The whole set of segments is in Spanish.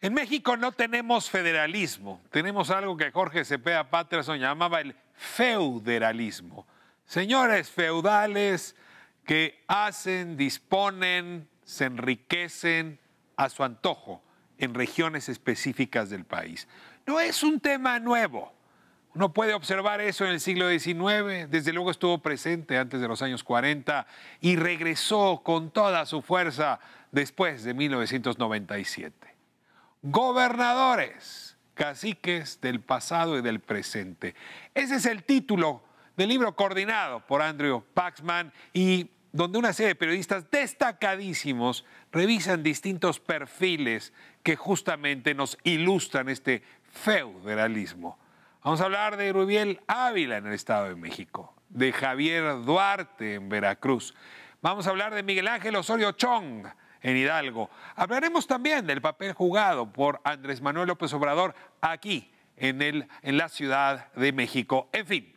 En México no tenemos federalismo, tenemos algo que Jorge Cepeda Patterson llamaba el feuderalismo. Señores feudales que hacen, disponen, se enriquecen a su antojo en regiones específicas del país. No es un tema nuevo. Uno puede observar eso en el siglo XIX, desde luego estuvo presente antes de los años 40 y regresó con toda su fuerza después de 1997. Gobernadores, caciques del pasado y del presente. Ese es el título del libro coordinado por Andrew Paxman y donde una serie de periodistas destacadísimos revisan distintos perfiles que justamente nos ilustran este feuderalismo. Vamos a hablar de Rubiel Ávila en el Estado de México, de Javier Duarte en Veracruz. Vamos a hablar de Miguel Ángel Osorio Chong en Hidalgo. Hablaremos también del papel jugado por Andrés Manuel López Obrador aquí en la Ciudad de México. En fin,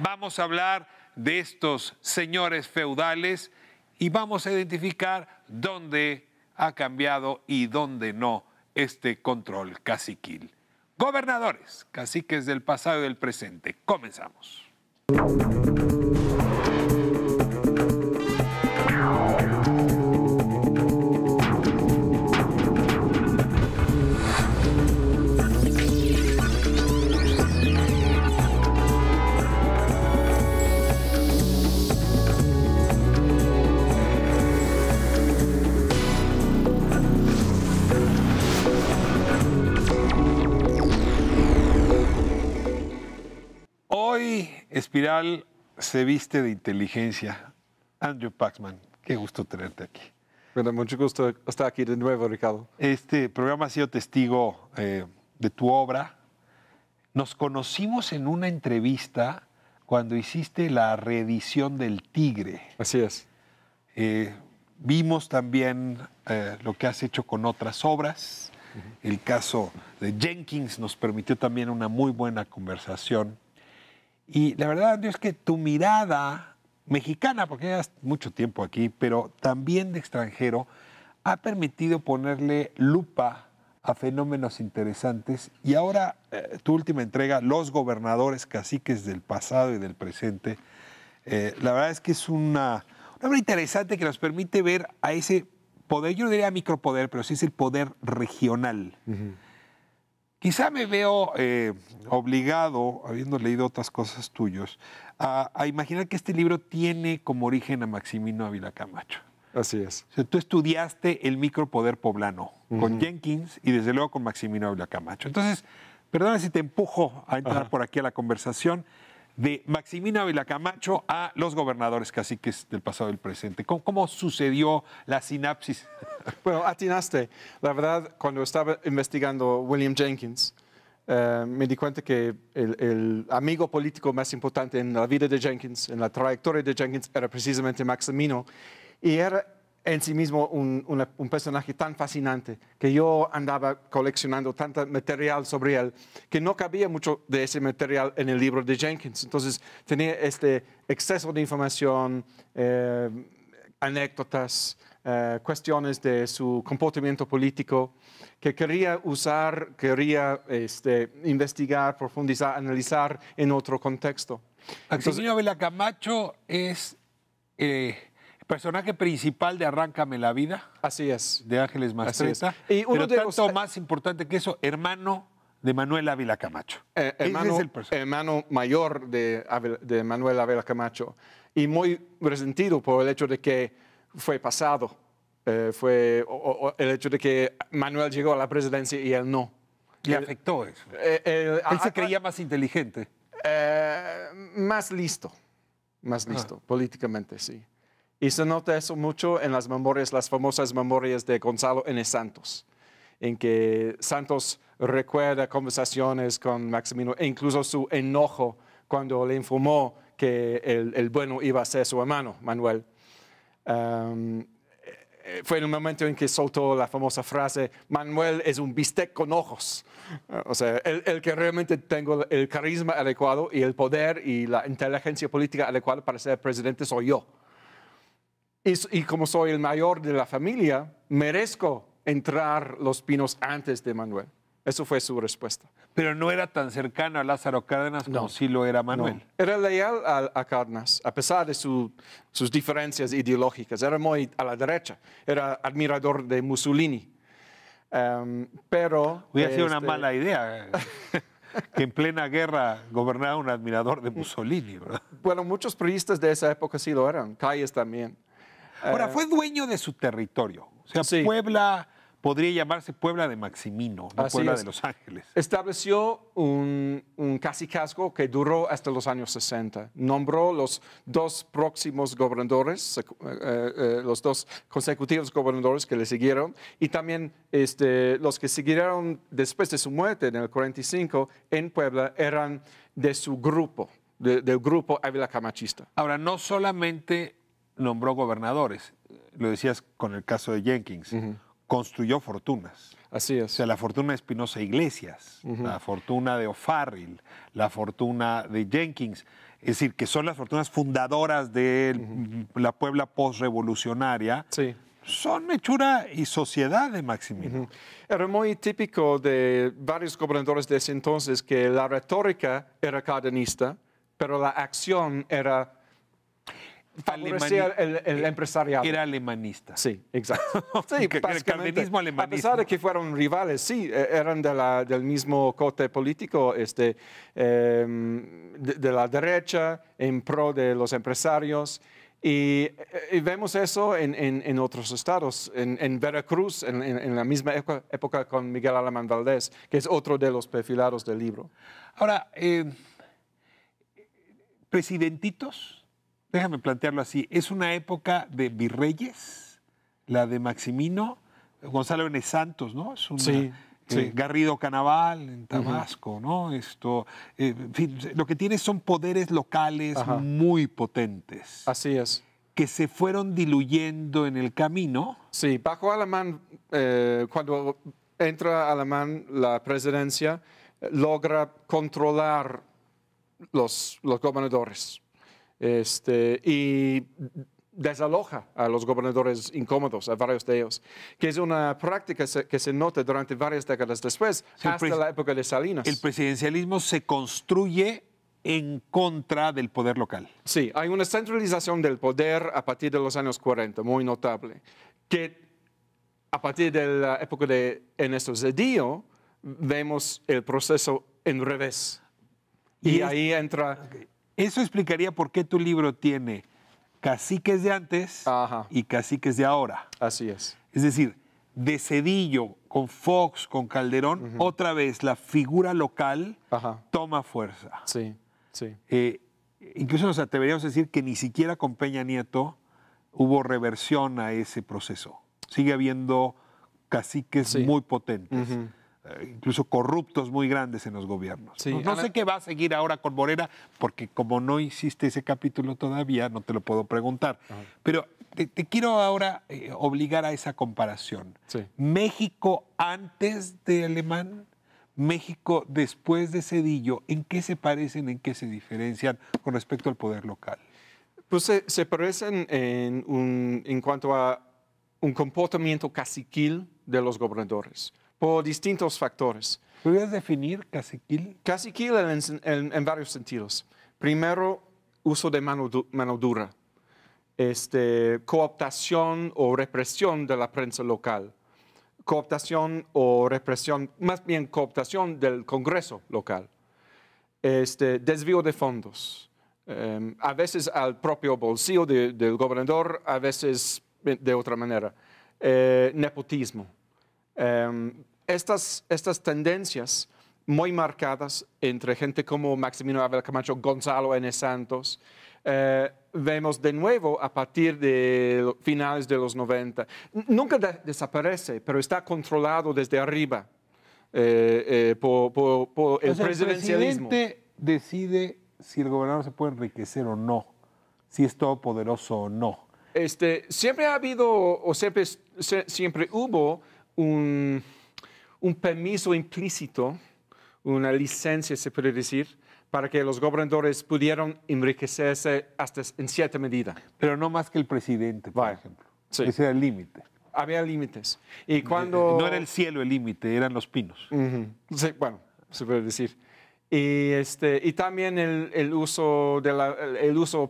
vamos a hablar de estos señores feudales y vamos a identificar dónde ha cambiado y dónde no este control caciquil. Gobernadores, caciques del pasado y del presente. Comenzamos. Hoy Espiral se viste de inteligencia. Andrew Paxman, qué gusto tenerte aquí. Bueno, mucho gusto estar aquí de nuevo, Ricardo. Este programa ha sido testigo de tu obra. Nos conocimos en una entrevista cuando hiciste la reedición del Tigre. Así es. Vimos también lo que has hecho con otras obras. El caso de Jenkins nos permitió también una muy buena conversación. Y la verdad, Andrew, es que tu mirada mexicana, porque llevas mucho tiempo aquí, pero también de extranjero, ha permitido ponerle lupa a fenómenos interesantes. Y ahora, tu última entrega, Los Gobernadores, Caciques del Pasado y del Presente, la verdad es que es una obra interesante que nos permite ver a ese poder, yo no diría micropoder, pero sí es el poder regional. Quizá me veo obligado, habiendo leído otras cosas tuyas, a imaginar que este libro tiene como origen a Maximino Ávila Camacho. Así es. O sea, tú estudiaste el micropoder poblano con Jenkins y desde luego con Maximino Ávila Camacho. Entonces, perdona si te empujo a entrar por aquí a la conversación de Maximino Ávila Camacho a Los Gobernadores, Caciques del Pasado y del Presente. ¿Cómo sucedió la sinapsis? Bueno, atinaste. La verdad, cuando estaba investigando William Jenkins, me di cuenta que el amigo político más importante en la vida de Jenkins, en la trayectoria de Jenkins, era precisamente Maximino. Y era en sí mismo un personaje tan fascinante que yo andaba coleccionando tanto material sobre él que no cabía mucho de ese material en el libro de Jenkins. Entonces tenía este exceso de información, anécdotas, cuestiones de su comportamiento político que quería usar, quería investigar, profundizar, analizar en otro contexto. Maximino Ávila Camacho es personaje principal de Arráncame la Vida. Así es. De Ángeles Mastretta. Y uno pero de tanto más importante que eso, hermano de Manuel Ávila Camacho. Hermano mayor de Manuel Ávila Camacho. Y muy resentido por el hecho de que fue pasado. El hecho de que Manuel llegó a la presidencia y él no. Le afectó eso. Él se creía más inteligente. Más listo políticamente, sí. Y se nota eso mucho en las memorias, las famosas memorias de Gonzalo N. Santos, en que Santos recuerda conversaciones con Maximino e incluso su enojo cuando le informó que el bueno iba a ser su hermano, Manuel. Fue en un momento en que soltó la famosa frase, Manuel es un bistec con ojos. O sea, el que realmente tengo el carisma adecuado y el poder y la inteligencia política adecuada para ser presidente soy yo. Y como soy el mayor de la familia, merezco entrar Los Pinos antes de Manuel. Eso fue su respuesta. Pero no era tan cercano a Lázaro Cárdenas como sí lo era Manuel. No. Era leal a Cárdenas, a pesar de sus diferencias ideológicas. Era muy a la derecha. Era admirador de Mussolini. Pero... Hubiera sido una mala idea que en plena guerra gobernara un admirador de Mussolini, ¿verdad? Bueno, muchos priistas de esa época sí lo eran. Calles también. Ahora, fue dueño de su territorio. O sea, Sí. Puebla podría llamarse Puebla de Maximino, no Así Puebla es. de Los Ángeles. Estableció un cacicazgo que duró hasta los años 60. Nombró los dos próximos gobernadores, los dos consecutivos gobernadores que le siguieron, y también los que siguieron después de su muerte en el 45 en Puebla eran de su grupo, del grupo Ávila Camachista. Ahora, no solamente nombró gobernadores, lo decías con el caso de Jenkins, construyó fortunas. Así O es. sea, la fortuna de Espinosa Iglesias, la fortuna de O'Farrill, la fortuna de Jenkins, es decir, que son las fortunas fundadoras de la Puebla postrevolucionaria, Sí. son hechura y sociedad de Maximino. Era muy típico de varios gobernadores de ese entonces que la retórica era cardenista, pero la acción era favorecer el empresariado. Era alemanista. Sí, exacto. Sí, Que el básicamente. cardenismo A alemanista. pesar de que fueron rivales, sí, eran del mismo cote político, de la derecha, en pro de los empresarios. Y vemos eso en otros estados, en Veracruz, en la misma época con Miguel Alemán Valdés, que es otro de los perfilados del libro. Ahora, presidentitos, déjame plantearlo así, es una época de virreyes, la de Maximino, Gonzalo N. Santos, ¿no? Es una, Sí, sí. Garrido Canaval en Tabasco, ¿no? En fin, lo que tiene son poderes locales muy potentes, Así es. que se fueron diluyendo en el camino. Sí, bajo Alemán, cuando entra Alemán la presidencia, logra controlar los gobernadores y desaloja a los gobernadores incómodos, a varios de ellos, que es una práctica que se nota durante varias décadas después, Sí, hasta la época de Salinas. El presidencialismo se construye en contra del poder local. Sí, hay una centralización del poder a partir de los años 40, muy notable, que a partir de la época de Ernesto Zedillo vemos el proceso en revés. Y ahí entra... Eso explicaría por qué tu libro tiene caciques de antes y caciques de ahora. Así es. Es decir, de Zedillo, con Fox, con Calderón, otra vez la figura local toma fuerza. Sí, sí. Incluso nos atreveríamos a decir que ni siquiera con Peña Nieto hubo reversión a ese proceso. Sigue habiendo caciques muy potentes. Incluso corruptos muy grandes en los gobiernos. Sí, No sé qué va a seguir ahora con Morena, porque como no hiciste ese capítulo todavía, no te lo puedo preguntar. Pero te quiero ahora obligar a esa comparación. Sí. México antes de Alemán, México después de Zedillo, ¿en qué se parecen, en qué se diferencian con respecto al poder local? Pues se parecen en cuanto a un comportamiento caciquil de los gobernadores, por distintos factores. ¿Podrías definir caciquil? Caciquil en varios sentidos. Primero, uso de mano dura, cooptación o represión de la prensa local, cooptación o represión, más bien cooptación del Congreso local, desvío de fondos, a veces al propio bolsillo del gobernador, a veces de otra manera, nepotismo. Estas tendencias muy marcadas entre gente como Maximino Ávila Camacho, Gonzalo N. Santos, vemos de nuevo a partir de finales de los 90. Nunca desaparece, pero está controlado desde arriba por el presidencialismo. El presidente decide si el gobernador se puede enriquecer o no, si es todopoderoso o no. Siempre ha habido, o siempre hubo un permiso implícito, una licencia, se puede decir, para que los gobernadores pudieran enriquecerse hasta en cierta medida. Pero no más que el presidente, por ejemplo. Sí. Ese era el límite. había límites. Y cuando... No era el cielo el límite, eran los pinos. Sí, bueno, se puede decir. Y también el uso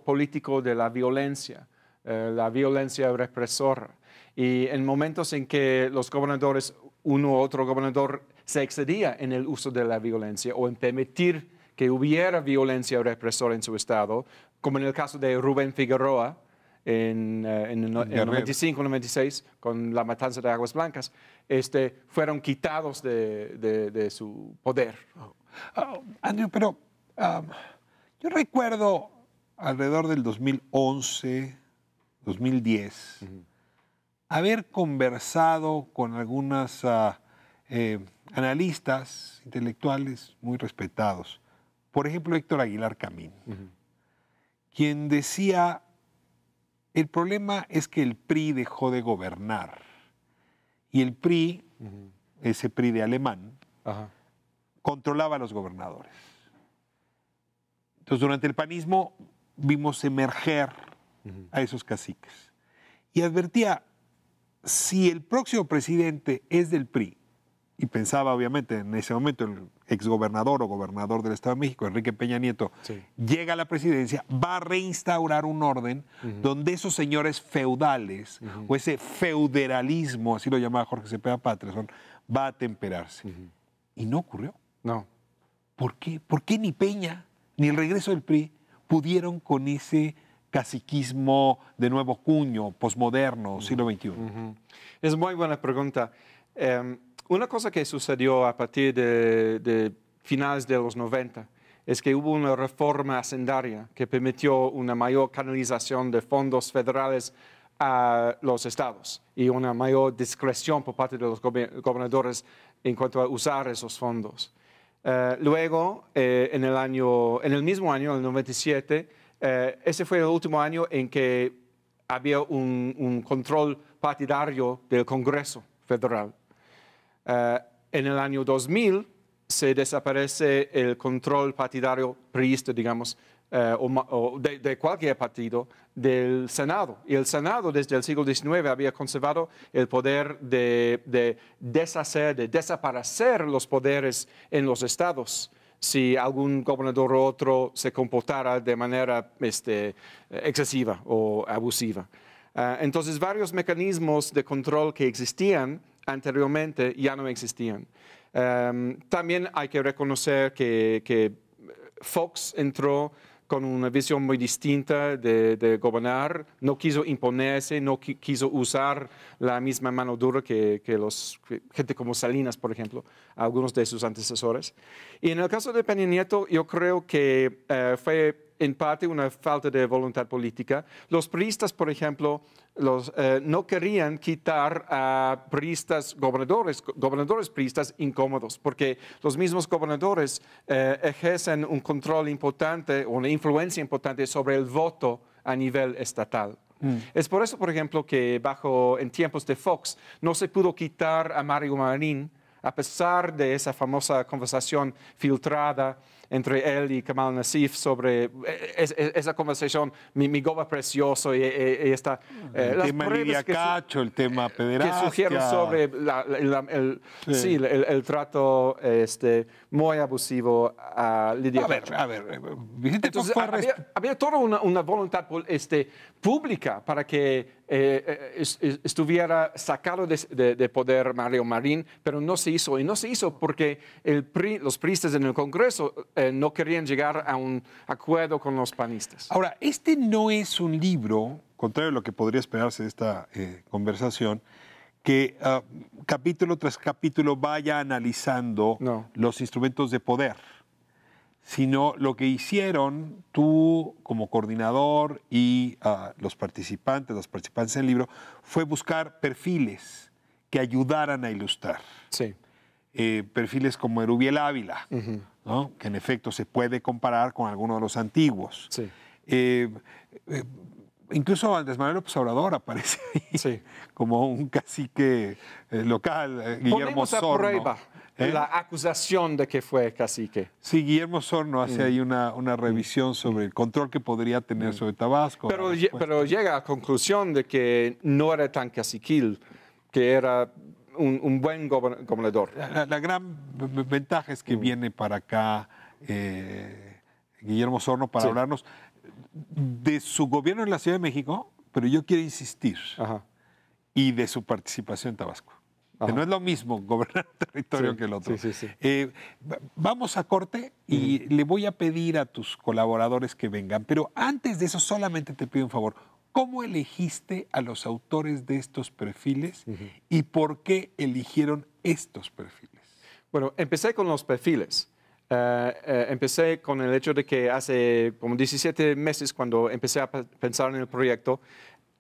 político de la violencia represora. Y en momentos en que los gobernadores, uno u otro gobernador, se excedía en el uso de la violencia o en permitir que hubiera violencia represora en su estado, como en el caso de Rubén Figueroa en 95-96, con la matanza de Aguas Blancas, fueron quitados de su poder. Andrew, pero yo recuerdo alrededor del 2011, 2010, haber conversado con algunos analistas intelectuales muy respetados. Por ejemplo, Héctor Aguilar Camín, quien decía, el problema es que el PRI dejó de gobernar. Y el PRI, ese PRI de alemán, controlaba a los gobernadores. Entonces, durante el panismo vimos emerger a esos caciques. Y advertía, si el próximo presidente es del PRI, y pensaba obviamente en ese momento el exgobernador o gobernador del Estado de México, Enrique Peña Nieto, llega a la presidencia, va a reinstaurar un orden donde esos señores feudales o ese feuderalismo, así lo llamaba Jorge Cepeda Patterson, va a temperarse. Y no ocurrió. No. ¿Por qué? ¿Por qué ni Peña ni el regreso del PRI pudieron con ese caciquismo de nuevo cuño, posmoderno, siglo XXI? Es muy buena pregunta. Una cosa que sucedió a partir de finales de los 90 es que hubo una reforma hacendaria que permitió una mayor canalización de fondos federales a los estados y una mayor discreción por parte de los gobernadores en cuanto a usar esos fondos. Luego, en el mismo año, el 97, ese fue el último año en que había un control partidario del Congreso Federal. En el año 2000 se desaparece el control partidario priista, digamos, o de cualquier partido, del Senado. Y el Senado desde el siglo XIX había conservado el poder de desaparecer los poderes en los estados si algún gobernador u otro se comportara de manera excesiva o abusiva. Entonces, varios mecanismos de control que existían anteriormente ya no existían. También hay que reconocer que Fox entró con una visión muy distinta de gobernar, no quiso imponerse, no quiso usar la misma mano dura que gente como Salinas, por ejemplo, algunos de sus antecesores. Y en el caso de Peña Nieto, yo creo que fue en parte una falta de voluntad política. Los priistas, por ejemplo, no querían quitar a gobernadores priistas incómodos, porque los mismos gobernadores ejercen un control importante, una influencia importante sobre el voto a nivel estatal. Es por eso, por ejemplo, que en tiempos de Fox no se pudo quitar a Mario Marín, a pesar de esa famosa conversación filtrada entre él y Kamal Nassif sobre esa conversación, mi goba precioso y esta... el tema Lidia Cacho, el tema pederastia. Que surgieron sobre el trato muy abusivo a Lidia Cacho. A ver, Vicente Entonces, Fox había toda una voluntad pública para que estuviera sacado de poder Mario Marín, pero no se hizo. Y no se hizo porque los priistas en el Congreso no querían llegar a un acuerdo con los panistas. Ahora, este no es un libro, contrario a lo que podría esperarse de esta conversación, que capítulo tras capítulo vaya analizando los instrumentos de poder, sino lo que hicieron tú como coordinador y los participantes del libro, fue buscar perfiles que ayudaran a ilustrar. Sí. Perfiles como Erubiel Ávila, ¿no? Que en efecto se puede comparar con alguno de los antiguos. Sí. Incluso Andrés Manuel López Obrador aparece ahí como un cacique local, Guillermo Ponemos a Sorno. prueba la acusación de que fue cacique. Sí, Guillermo Sorno hace ahí una revisión sobre el control que podría tener sobre Tabasco. Pero llega a la conclusión de que no era tan caciquil que era un buen gobernador. La gran ventaja es que viene para acá Guillermo Osorno para Sí. hablarnos de su gobierno en la Ciudad de México, pero yo quiero insistir, Ajá. y de su participación en Tabasco. Que Ajá. no es lo mismo gobernar un territorio Sí, que el otro. sí, sí, sí. Vamos a corte y le voy a pedir a tus colaboradores que vengan, pero antes de eso solamente te pido un favor. ¿Cómo elegiste a los autores de estos perfiles y por qué eligieron estos perfiles? Bueno, empecé con los perfiles. Empecé con el hecho de que hace como 17 meses, cuando empecé a pensar en el proyecto,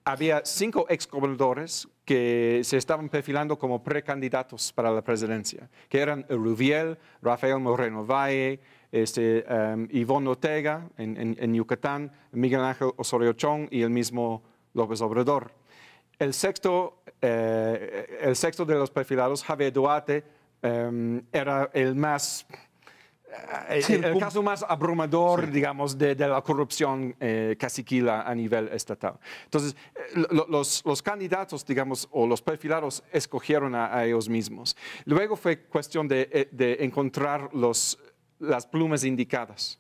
había 5 exgobernadores que se estaban perfilando como precandidatos para la presidencia, que eran Rubiel, Rafael Moreno Valle, Ivonne Ortega en Yucatán, Miguel Ángel Osorio Chong y el mismo López Obrador. El sexto de los perfilados, Javier Duarte, era el más... el caso más abrumador, sí, digamos, de la corrupción caciquila a nivel estatal. Entonces, los candidatos, digamos, o los perfilados escogieron a ellos mismos. Luego fue cuestión de encontrar las plumas indicadas.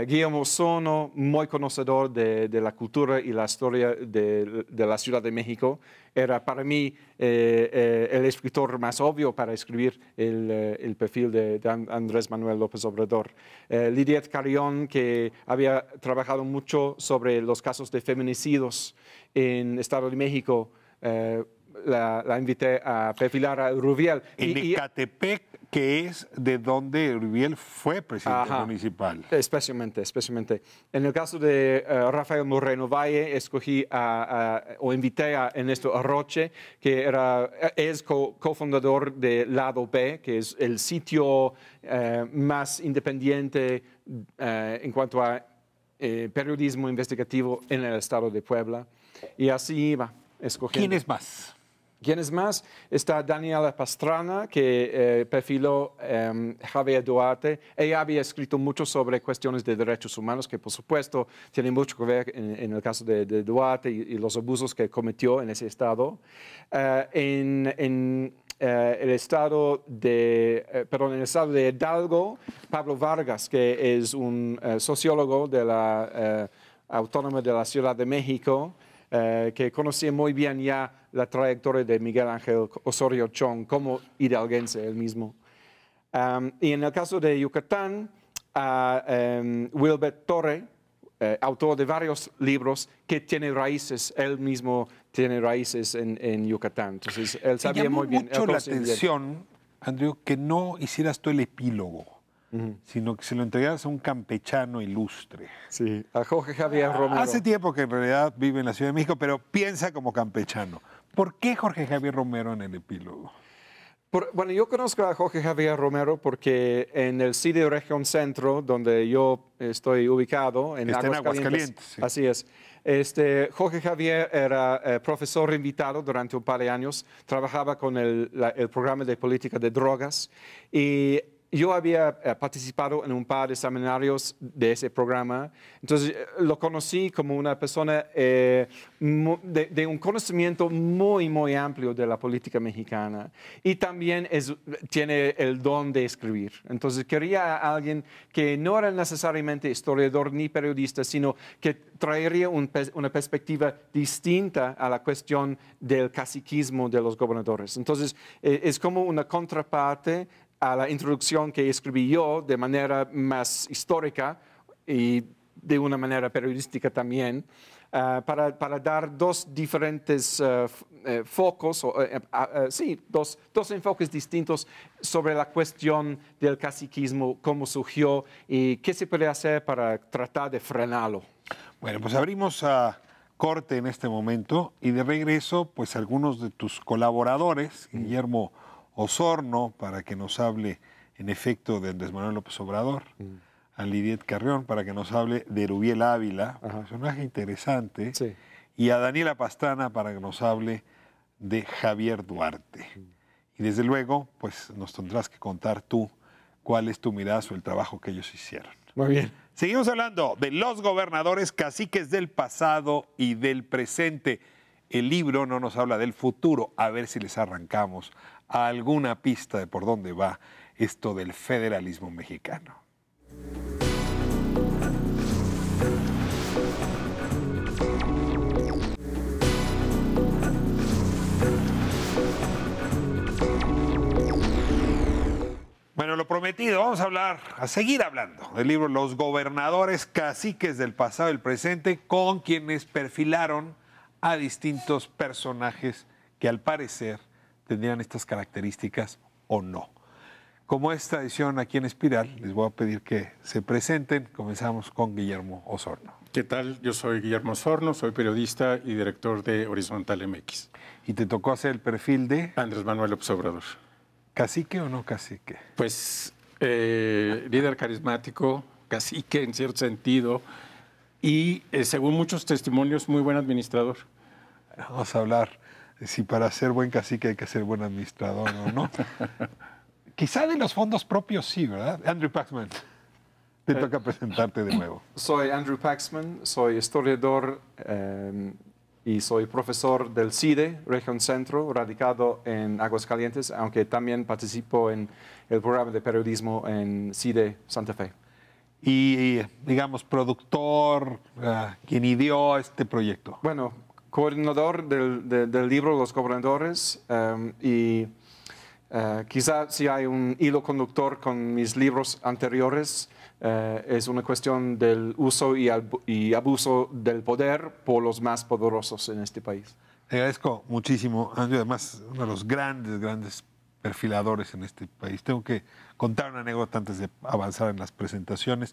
Guillermo Osorno, muy conocedor de la cultura y la historia de la Ciudad de México, era para mí el escritor más obvio para escribir el perfil de Andrés Manuel López Obrador. Lidiet Carrión, que había trabajado mucho sobre los casos de feminicidios en Estado de México, la invité a perfilar a Rubiel. En Ecatepec, que es de donde Rubiel fue presidente municipal. Especialmente. En el caso de Rafael Moreno Valle, escogí o invité a Ernesto Arroche, que es cofundador de Lado B, que es el sitio más independiente en cuanto a periodismo investigativo en el estado de Puebla. Y así iba escogiendo. ¿Quién es más? ¿Quién es más? Está Daniela Pastrana, que perfiló Javier Duarte. Ella había escrito mucho sobre cuestiones de derechos humanos, que por supuesto tiene mucho que ver en el caso de Duarte y los abusos que cometió en ese estado. En el estado de Hidalgo, Pablo Vargas, que es un sociólogo de la Autónoma de la Ciudad de México, que conocía muy bien ya la trayectoria de Miguel Ángel Osorio Chong como hidalguense él mismo. Y en el caso de Yucatán, Wilbert Torre, autor de varios libros que tiene raíces, él mismo tiene raíces en Yucatán. Entonces, él sabía muy bien. Me llamó mucho la atención, Andrew, que no hicieras tú el epílogo, sino que se lo entregaras a un campechano ilustre. Sí, a Jorge Javier Romero. Hace tiempo que en realidad vive en la Ciudad de México, pero piensa como campechano. ¿Por qué Jorge Javier Romero en el epílogo? Bueno, yo conozco a Jorge Javier Romero porque en el CIDE Región Centro, donde yo estoy ubicado, en Aguascalientes, sí. Así es. Jorge Javier era profesor invitado durante un par de años, trabajaba con el programa de política de drogas y yo había participado en un par de seminarios de ese programa, entonces lo conocí como una persona de un conocimiento muy, muy amplio de la política mexicana y también tiene el don de escribir. Entonces quería a alguien que no era necesariamente historiador ni periodista, sino que traería una perspectiva distinta a la cuestión del caciquismo de los gobernadores. Entonces es como una contraparte a la introducción que escribí yo de manera más histórica y de una manera periodística también, para dar dos diferentes focos, dos enfoques distintos sobre la cuestión del caciquismo, cómo surgió y qué se puede hacer para tratar de frenarlo. Bueno, pues abrimos a corte en este momento y de regreso, pues algunos de tus colaboradores, Guillermo Osorno, para que nos hable en efecto de Andrés Manuel López Obrador, a Lidiet Carrión, para que nos hable de Rubiel Ávila, personaje interesante, Sí. y a Daniela Pastrana para que nos hable de Javier Duarte. Y desde luego, pues nos tendrás que contar tú cuál es tu mirada sobre el trabajo que ellos hicieron. Muy bien. Seguimos hablando de los gobernadores caciques del pasado y del presente. El libro no nos habla del futuro, a ver si les arrancamos alguna pista de por dónde va esto del federalismo mexicano. Bueno, lo prometido, vamos a seguir hablando del libro Los gobernadores caciques del pasado y el presente, con quienes perfilaron a distintos personajes que al parecer tendrían estas características o no. Como es tradición aquí en Espiral, les voy a pedir que se presenten. Comenzamos con Guillermo Osorno. ¿Qué tal? Yo soy Guillermo Osorno, soy periodista y director de Horizontal MX. ¿Y te tocó hacer el perfil de Andrés Manuel López Obrador. cacique o no cacique? Pues líder carismático, cacique en cierto sentido y según muchos testimonios muy buen administrador. Vamos a hablar de si para ser buen cacique hay que ser buen administrador o no. Quizá de los fondos propios sí, ¿verdad? Andrew Paxman, te toca presentarte de nuevo. Soy Andrew Paxman, soy historiador y soy profesor del CIDE, Región Centro, radicado en Aguascalientes, aunque también participo en el programa de periodismo en CIDE Santa Fe. Y digamos, productor, quien ideó este proyecto. Bueno, coordinador del libro Los Gobernadores y quizá si hay un hilo conductor con mis libros anteriores, es una cuestión del uso y abuso del poder por los más poderosos en este país. Te agradezco muchísimo, Andrew, además uno de los grandes perfiladores en este país. Tengo que contar una anécdota antes de avanzar en las presentaciones.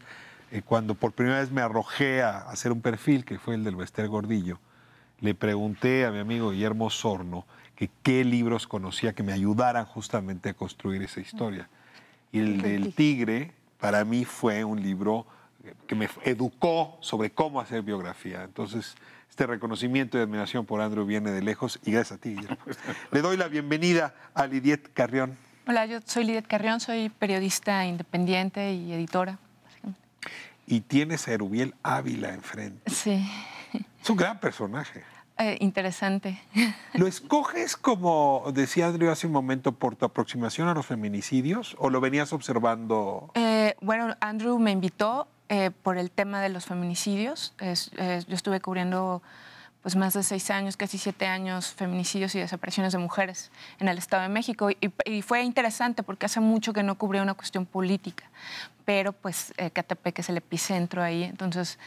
Cuando por primera vez me arrojé a hacer un perfil, que fue el del Bester Gordillo, le pregunté a mi amigo Guillermo Osorno que qué libros conocía que me ayudaran justamente a construir esa historia. Y el del Tigre, para mí, fue un libro que me educó sobre cómo hacer biografía. Entonces, este reconocimiento y admiración por Andrew viene de lejos y gracias a ti, Guillermo. Le doy la bienvenida a Lidiet Carrión. Hola, yo soy Lidiet Carrión, soy periodista independiente y editora. Y tienes a Erubiel Ávila enfrente. Sí. Es un gran personaje. Interesante. ¿Lo escoges, como decía Andrew hace un momento, por tu aproximación a los feminicidios o lo venías observando? Bueno, Andrew me invitó por el tema de los feminicidios. Yo estuve cubriendo pues, más de 6 años, casi 7 años, feminicidios y desapariciones de mujeres en el Estado de México. Y fue interesante porque hace mucho que no cubría una cuestión política. Pero pues Catepec es el epicentro ahí, entonces...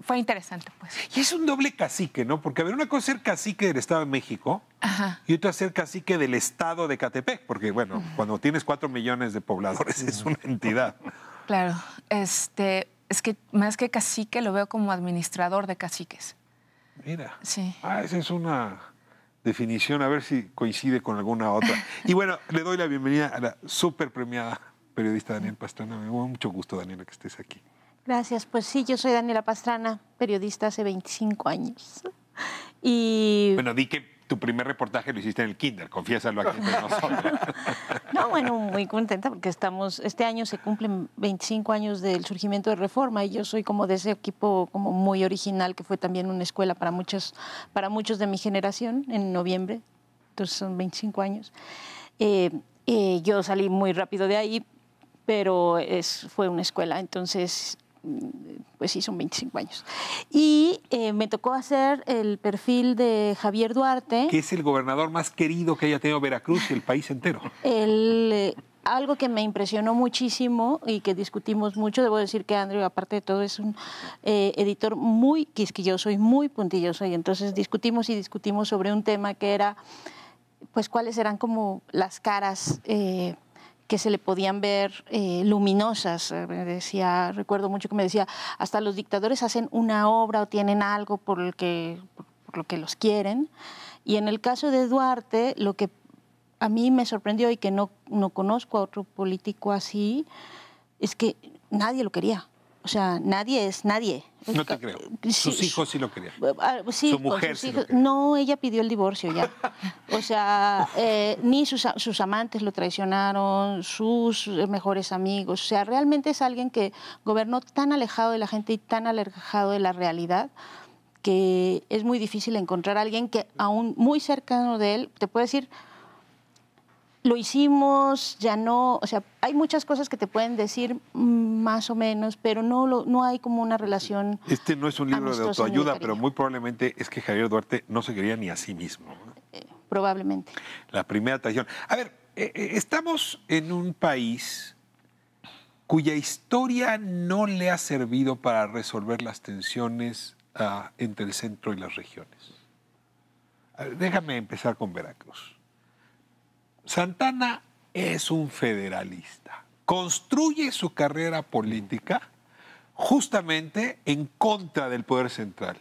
fue interesante, pues. Y es un doble cacique, ¿no? Porque, a ver, una cosa es ser cacique del Estado de México. Ajá. Y otra ser cacique del Estado de Catepec, porque, bueno, cuando tienes 4 millones de pobladores es una entidad. Claro. Es que más que cacique lo veo como administrador de caciques. Mira. Sí. Esa es una definición, a ver si coincide con alguna otra. Y bueno, le doy la bienvenida a la súper premiada periodista Daniela Pastrana. Me da mucho gusto, Daniela, que estés aquí. Gracias, pues sí, yo soy Daniela Pastrana, periodista hace 25 años. Y... Bueno, di que tu primer reportaje lo hiciste en el kinder, confiésalo aquí entre nosotros. No, bueno, muy contenta porque este año se cumplen 25 años del surgimiento de Reforma y yo soy como de ese equipo como muy original que fue también una escuela para muchos de mi generación en noviembre, entonces son 25 años. Yo salí muy rápido de ahí, pero fue una escuela, entonces... pues sí, son 25 años. Y me tocó hacer el perfil de Javier Duarte. Que es el gobernador más querido que haya tenido Veracruz y el país entero. Algo que me impresionó muchísimo y que discutimos mucho, debo decir que Andrew, aparte de todo, es un editor muy quisquilloso y muy puntilloso, y entonces discutimos sobre un tema que era, pues, cuáles eran como las caras que se le podían ver luminosas. Recuerdo mucho que me decía, hasta los dictadores hacen una obra o tienen algo por lo que los quieren. Y en el caso de Duarte, lo que a mí me sorprendió y que no conozco a otro político así, es que nadie lo quería. O sea, nadie es nadie. No te creo. Sus hijos sí lo querían. Sí, su mujer sí lo quería. No, ella pidió el divorcio ya. O sea, ni sus amantes lo traicionaron, sus mejores amigos. O sea, realmente es alguien que gobernó tan alejado de la gente y tan alejado de la realidad que es muy difícil encontrar a alguien que aún muy cercano de él te puede decir, lo hicimos, ya no, o sea, hay muchas cosas que te pueden decir más o menos, pero no hay como una relación. Este no es un libro de amistosa ni de autoayuda, cariño. pero muy probablemente es que Javier Duarte no se quería ni a sí mismo, ¿no? Probablemente. La primera traición. A ver, estamos en un país cuya historia no le ha servido para resolver las tensiones entre el centro y las regiones. A ver, déjame empezar con Veracruz. Santana es un federalista. Construye su carrera política justamente en contra del poder central.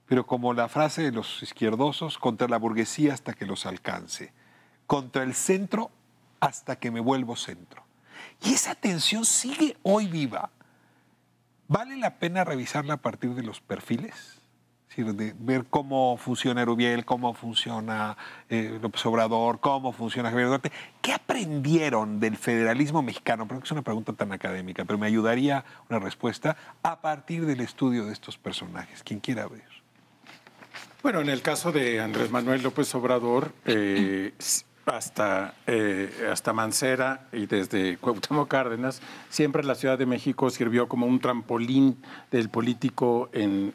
Pero como la frase de los izquierdosos, contra la burguesía hasta que los alcance. Contra el centro hasta que me vuelvo centro. Y esa tensión sigue hoy viva. ¿Vale la pena revisarla a partir de los perfiles? Es decir, de ver cómo funciona Erubiel, cómo funciona López Obrador, cómo funciona Javier Duarte. ¿Qué aprendieron del federalismo mexicano? Creo que es una pregunta tan académica, pero me ayudaría una respuesta a partir del estudio de estos personajes. Quien quiera ver. Bueno, en el caso de Andrés Manuel López Obrador, hasta Mancera y desde Cuauhtémoc Cárdenas, siempre la Ciudad de México sirvió como un trampolín del político en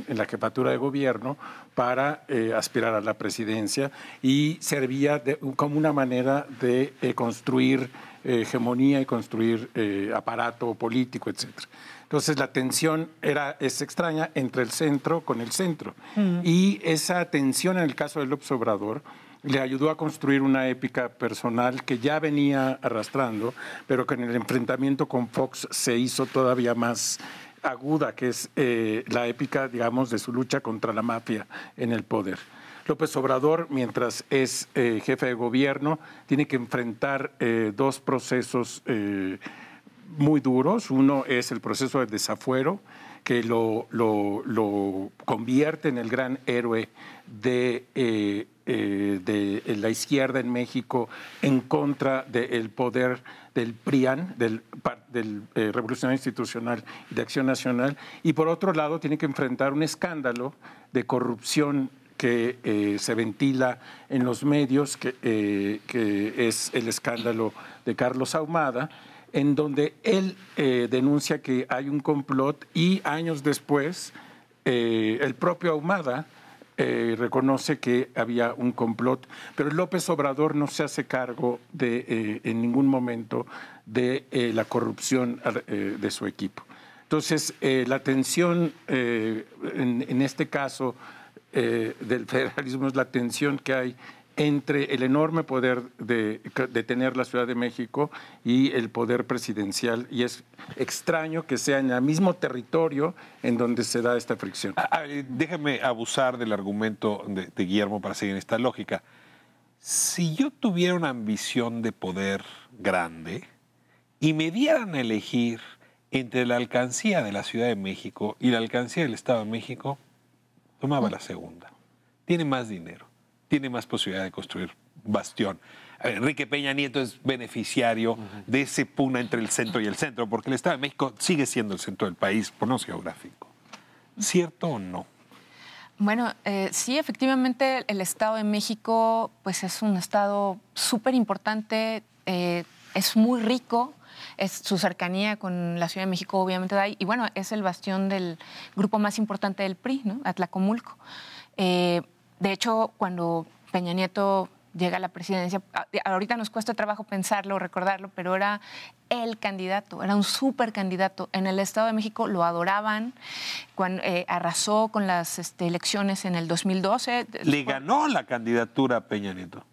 la jefatura de gobierno para aspirar a la presidencia y servía como una manera de construir hegemonía y construir aparato político, etcétera. Entonces la tensión es extraña entre el centro con el centro. Y esa tensión en el caso de López Obrador le ayudó a construir una épica personal que ya venía arrastrando, pero que en el enfrentamiento con Fox se hizo todavía más aguda, que es la épica, digamos, de su lucha contra la mafia en el poder. López Obrador, mientras es jefe de gobierno, tiene que enfrentar dos procesos muy duros. Uno es el proceso de desafuero, que lo convierte en el gran héroe de la izquierda en México en contra del poder del PRIAN, del Revolucionario Institucional y de Acción Nacional. Y por otro lado, tiene que enfrentar un escándalo de corrupción que se ventila en los medios, que es el escándalo de Carlos Ahumada, en donde él denuncia que hay un complot y años después el propio Ahumada reconoce que había un complot, pero López Obrador no se hace cargo en ningún momento de la corrupción de su equipo. Entonces, la tensión en este caso del federalismo es la tensión que hay entre el enorme poder de tener la Ciudad de México y el poder presidencial, y es extraño que sea en el mismo territorio en donde se da esta fricción. Déjame abusar del argumento de Guillermo para seguir en esta lógica. Si yo tuviera una ambición de poder grande y me dieran a elegir entre la alcancía de la Ciudad de México y la alcancía del Estado de México, tomaba la segunda. Tiene más dinero, tiene más posibilidad de construir bastión. Enrique Peña Nieto es beneficiario de ese pugna entre el centro y el centro, porque el Estado de México sigue siendo el centro del país, por no geográfico. ¿Cierto o no? Bueno, sí, efectivamente el Estado de México pues es un estado súper importante, es muy rico, su cercanía con la Ciudad de México obviamente da, y bueno, es el bastión del grupo más importante del PRI, ¿no? Atlacomulco. De hecho, cuando Peña Nieto llega a la presidencia, ahorita nos cuesta trabajo pensarlo, recordarlo, pero era el candidato, era un súper candidato. En el Estado de México lo adoraban, cuando, arrasó con las elecciones en el 2012. Le ganó la candidatura a Peña Nieto.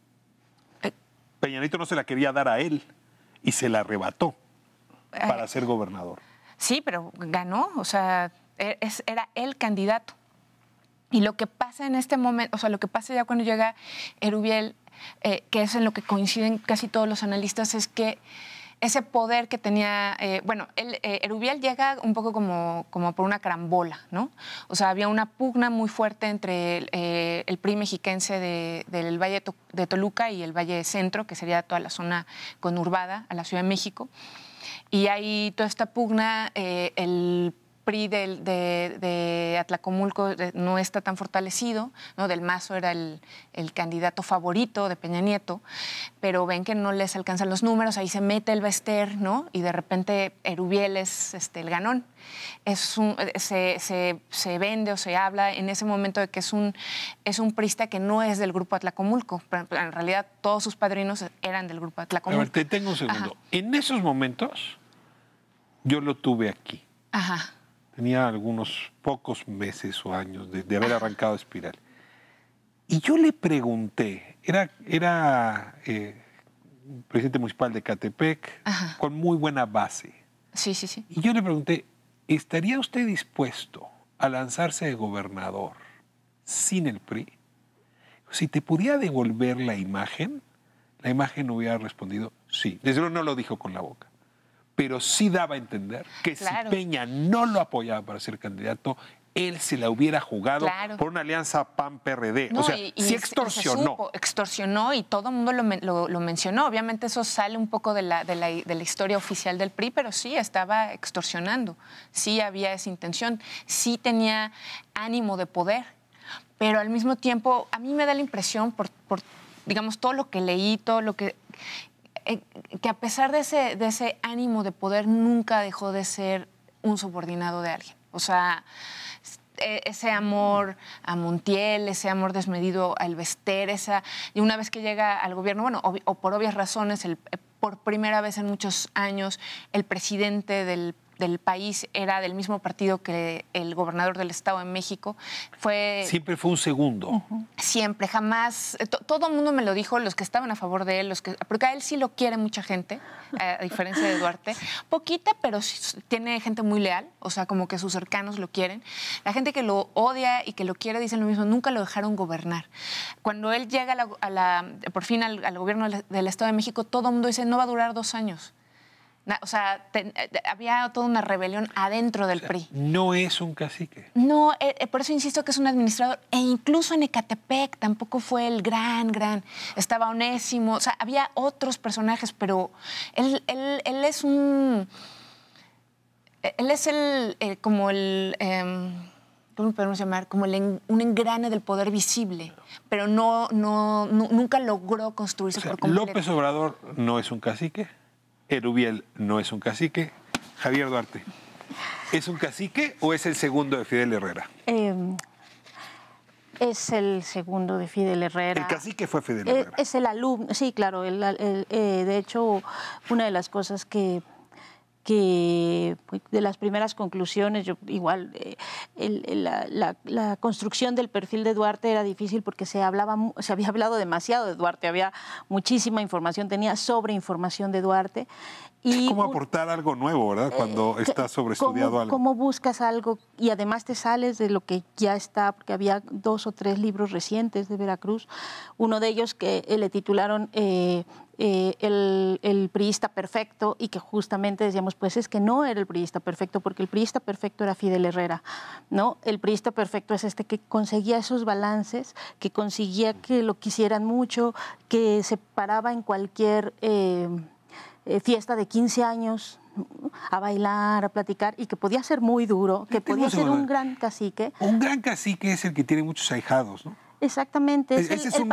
Peña Nieto no se la quería dar a él y se la arrebató para ser gobernador. Sí, pero ganó, o sea, era el candidato. Y lo que pasa en este momento, o sea, lo que pasa ya cuando llega Erubiel, que es en lo que coinciden casi todos los analistas, es que ese poder que tenía, Erubiel llega un poco como por una carambola, ¿no? O sea, había una pugna muy fuerte entre el PRI mexiquense del Valle de Toluca y el Valle Centro, que sería toda la zona conurbada a la Ciudad de México. Y ahí toda esta pugna, el PRI de Atlacomulco no está tan fortalecido, ¿no? Del Mazo era el candidato favorito de Peña Nieto, pero ven que no les alcanzan los números, ahí se mete el Bester, ¿no? Y de repente Erubiel es el ganón. Se vende o se habla en ese momento de que es un priista que no es del grupo Atlacomulco, pero en realidad todos sus padrinos eran del grupo Atlacomulco. A ver, te tengo un segundo. Ajá. En esos momentos yo lo tuve aquí. Ajá. Tenía algunos pocos meses o años de haber arrancado Espiral. Y yo le pregunté, era presidente municipal de Ecatepec, Ajá. con muy buena base. Sí, sí, sí. Y yo le pregunté, ¿estaría usted dispuesto a lanzarse de gobernador sin el PRI? Si te pudiera devolver la imagen hubiera respondido sí. Desde luego no lo dijo con la boca, pero sí daba a entender que Claro. si Peña no lo apoyaba para ser candidato, él se la hubiera jugado Claro. por una alianza PAN-PRD. No, o sea, y sí se extorsionó. supo, extorsionó y todo el mundo lo mencionó. Obviamente eso sale un poco de la historia oficial del PRI, pero sí estaba extorsionando. Sí había esa intención. Sí tenía ánimo de poder. Pero al mismo tiempo, a mí me da la impresión, por digamos, todo lo que leí, todo lo que a pesar de ese ánimo de poder, nunca dejó de ser un subordinado de alguien. O sea, ese amor a Montiel, ese amor desmedido al Bester, y una vez que llega al gobierno, bueno, o por obvias razones, por primera vez en muchos años, el presidente del país era del mismo partido que el gobernador del Estado de México. Siempre fue un segundo. Siempre, jamás. Todo el mundo me lo dijo, los que estaban a favor de él, porque a él sí lo quiere mucha gente, a diferencia de Duarte. Poquita, pero sí, tiene gente muy leal, o sea, como que sus cercanos lo quieren. La gente que lo odia y que lo quiere dicen lo mismo, nunca lo dejaron gobernar. Cuando él llega por fin al gobierno del Estado de México, todo el mundo dice, no va a durar 2 años. O sea, había toda una rebelión adentro del PRI. No es un cacique. No, por eso insisto que es un administrador. E incluso en Ecatepec tampoco fue el gran. Estaba Onésimo. O sea, había otros personajes, pero él es un... Él es como el... ¿cómo podemos llamar? Como un engrane del poder visible, pero nunca logró construirse por completo. López Obrador no es un cacique. Erubiel no es un cacique. Javier Duarte, ¿es un cacique o es el segundo de Fidel Herrera? Es el segundo de Fidel Herrera. El cacique fue Fidel Herrera. Es el alumno, sí, claro. De hecho, una de las cosas que de las primeras conclusiones, la construcción del perfil de Duarte era difícil porque se había hablado demasiado de Duarte, había muchísima información, tenía sobreinformación de Duarte. Es como aportar algo nuevo, ¿verdad? Cuando está sobreestudiado algo. ¿Cómo buscas algo y además te sales de lo que ya está? Porque había 2 o 3 libros recientes de Veracruz, uno de ellos que le titularon el priista perfecto, y que justamente decíamos, pues es que no era el priista perfecto, porque el priista perfecto era Fidel Herrera, ¿no? El priista perfecto es que conseguía esos balances, que conseguía que lo quisieran mucho, que se paraba en cualquier fiesta de 15 años a bailar, a platicar, y que podía ser muy duro, que podía ser un gran cacique. Un gran cacique es el que tiene muchos ahijados, ¿no? Exactamente. Ese es un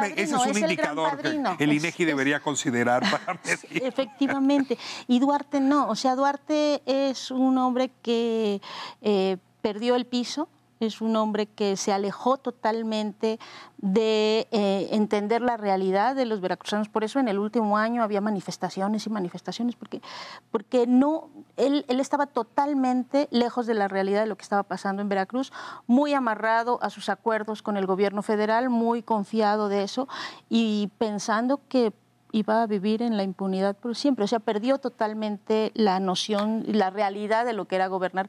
indicador que el INEGI debería considerar para medir. Efectivamente. Y Duarte no. O sea, Duarte es un hombre que perdió el piso, es un hombre que se alejó totalmente de entender la realidad de los veracruzanos. Por eso en el último año había manifestaciones y manifestaciones, porque no, él estaba totalmente lejos de la realidad de lo que estaba pasando en Veracruz, muy amarrado a sus acuerdos con el gobierno federal, muy confiado de eso y pensando que iba a vivir en la impunidad por siempre. O sea, perdió totalmente la noción, la realidad de lo que era gobernar.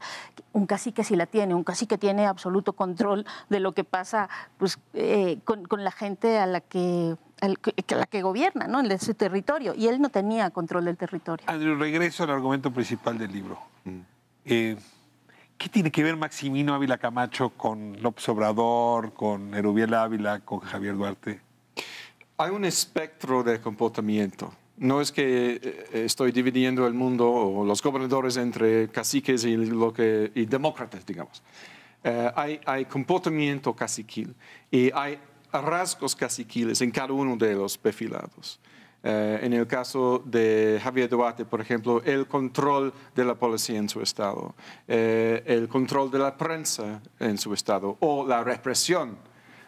Un cacique sí la tiene, un cacique tiene absoluto control de lo que pasa pues, con la gente a la que gobierna, ¿no? En ese territorio. Y él no tenía control del territorio. Andrew, regreso al argumento principal del libro. ¿Qué tiene que ver Maximino Ávila Camacho con López Obrador, con Erubiel Ávila, con Javier Duarte? Hay un espectro de comportamiento No es que estoy dividiendo el mundo o los gobernadores entre caciques y demócratas, digamos. Hay comportamiento caciquil y hay rasgos caciquiles en cada uno de los perfilados. En el caso de Javier Duarte, por ejemplo, el control de la policía en su estado, el control de la prensa en su estado o la represión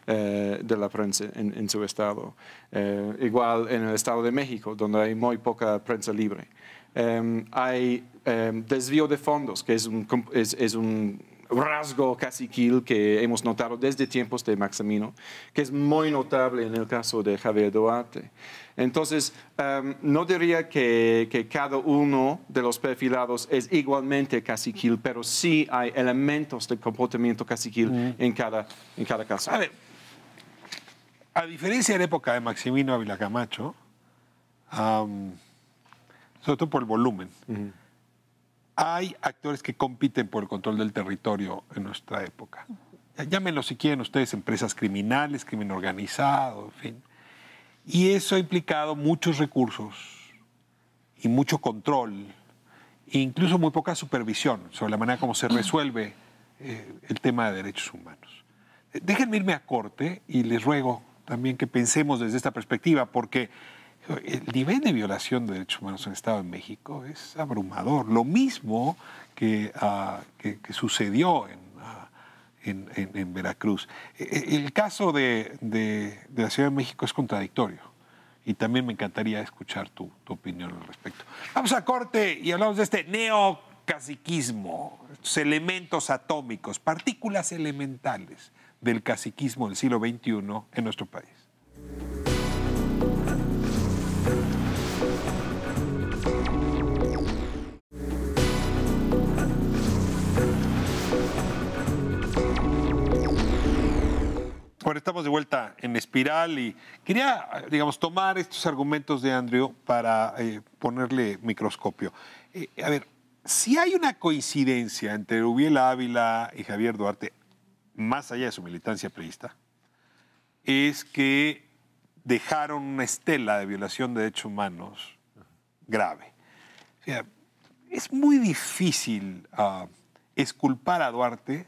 de la prensa en su estado. Igual en el Estado de México, donde hay muy poca prensa libre. Hay desvío de fondos, que es un rasgo caciquil que hemos notado desde tiempos de Maximino, que es muy notable en el caso de Javier Duarte. Entonces, no diría que cada uno de los perfilados es igualmente caciquil, pero sí hay elementos de comportamiento caciquil en cada caso. A ver, a diferencia de la época de Maximino Ávila Camacho, sobre todo por el volumen, hay actores que compiten por el control del territorio en nuestra época. Llámenlo si quieren ustedes empresas criminales, crimen organizado, en fin. Y eso ha implicado muchos recursos y mucho control, e incluso muy poca supervisión sobre la manera como se resuelve el tema de derechos humanos. Déjenme irme a corte y les ruego también que pensemos desde esta perspectiva, porque el nivel de violación de derechos humanos en el Estado de México es abrumador. Lo mismo que sucedió en Veracruz. El caso de la Ciudad de México es contradictorio y también me encantaría escuchar tu opinión al respecto. Vamos a corte y hablamos de este neocaciquismo, estos elementos atómicos, partículas elementales del caciquismo del siglo XXI en nuestro país. Bueno, estamos de vuelta en Espiral y quería, digamos, tomar estos argumentos de Andrew para ponerle microscopio. A ver, si hay una coincidencia entre Rubiel Ávila y Javier Duarte, más allá de su militancia priista, es que dejaron una estela de violación de derechos humanos grave. O sea, es muy difícil exculpar a Duarte,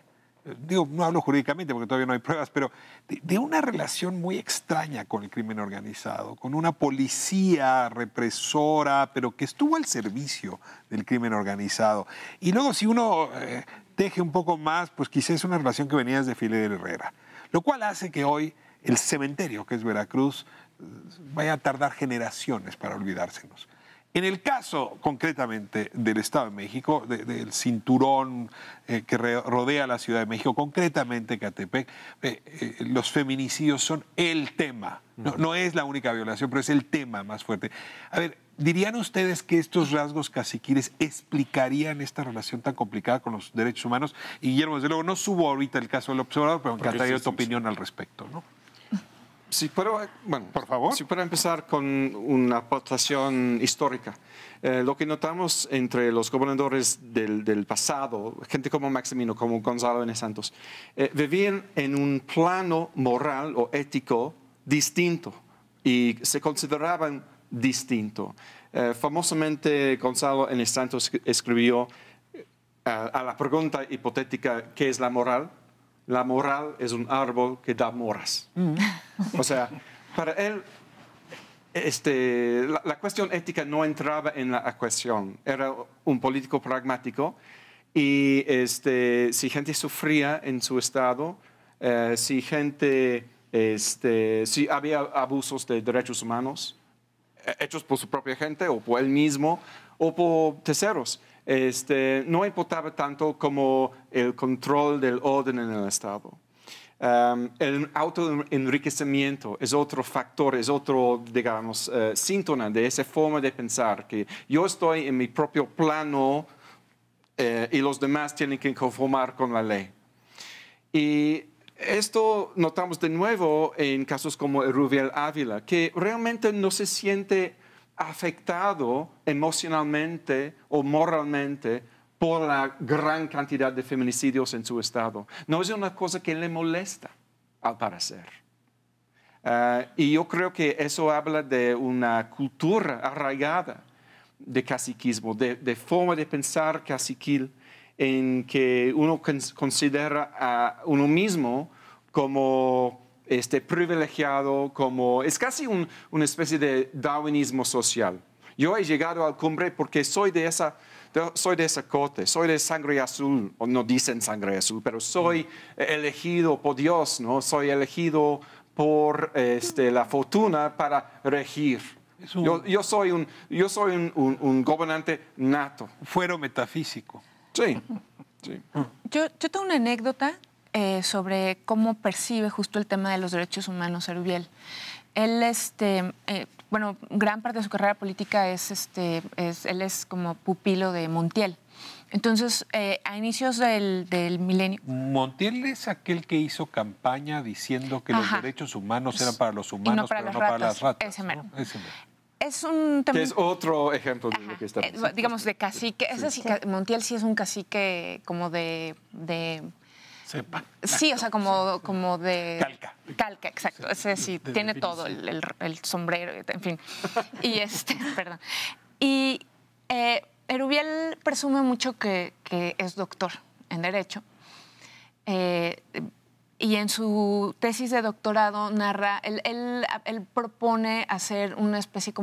digo, no hablo jurídicamente porque todavía no hay pruebas, pero de una relación muy extraña con el crimen organizado, con una policía represora, pero que estuvo al servicio del crimen organizado. Y luego si uno teje un poco más, pues quizás es una relación que venía desde Fidel Herrera, lo cual hace que hoy el cementerio, que es Veracruz, vaya a tardar generaciones para olvidársenos. En el caso concretamente del Estado de México, del cinturón que rodea la Ciudad de México, concretamente Catepec, los feminicidios son el tema. No es la única violación, pero es el tema más fuerte. A ver, ¿dirían ustedes que estos rasgos caciquiles explicarían esta relación tan complicada con los derechos humanos? Y Guillermo, desde luego, no subo ahorita el caso del observador, pero me encantaría tu opinión al respecto, ¿no? Sí, pero, bueno, por favor. Si puedo empezar con una aportación histórica. Lo que notamos entre los gobernadores del pasado, gente como Maximino, como Gonzalo N. Santos, vivían en un plano moral o ético distinto y se consideraban distinto. Famosamente, Gonzalo N. Santos escribió a la pregunta hipotética, ¿qué es la moral? La moral es un árbol que da moras. O sea, para él, la cuestión ética no entraba en la ecuación. Era un político pragmático y si gente sufría en su estado, si había abusos de derechos humanos hechos por su propia gente o por él mismo o por terceros, no importaba tanto como el control del orden en el Estado. El autoenriquecimiento es otro factor, es otro, digamos, síntoma de esa forma de pensar, que yo estoy en mi propio plano y los demás tienen que conformar con la ley. Y esto notamos de nuevo en casos como el Rubiel Ávila, que realmente no se siente afectado emocionalmente o moralmente por la gran cantidad de feminicidios en su estado. No es una cosa que le molesta, al parecer. Y yo creo que eso habla de una cultura arraigada de caciquismo, de forma de pensar caciquil, en que uno considera a uno mismo como privilegiado, es casi una especie de darwinismo social. Yo he llegado al cumbre porque soy de esa corte, soy de sangre azul, o no dicen sangre azul, pero soy elegido por Dios, ¿no? Soy elegido por la fortuna para regir. Yo soy un gobernante nato. Fuero metafísico. Sí, sí. Yo tengo una anécdota sobre cómo percibe justo el tema de los derechos humanos Erubiel. Él, bueno, gran parte de su carrera política él es como pupilo de Montiel. Entonces, a inicios del milenio... Montiel es aquel que hizo campaña diciendo que los derechos humanos eran para los humanos, no para pero las no ratas. para las ratas. Ese mero. ¿No? Ese mero. Es un Que es otro ejemplo de lo que está diciendo. digamos, de cacique. Sí. Montiel sí es un cacique como Sepa. Sí, o sea, como de... Calca. Calca, exacto. Ese sí, tiene todo, el sombrero, en fin. Y perdón. Y Erubiel presume mucho que es doctor en Derecho. Y en su tesis de doctorado narra, él propone hacer una especie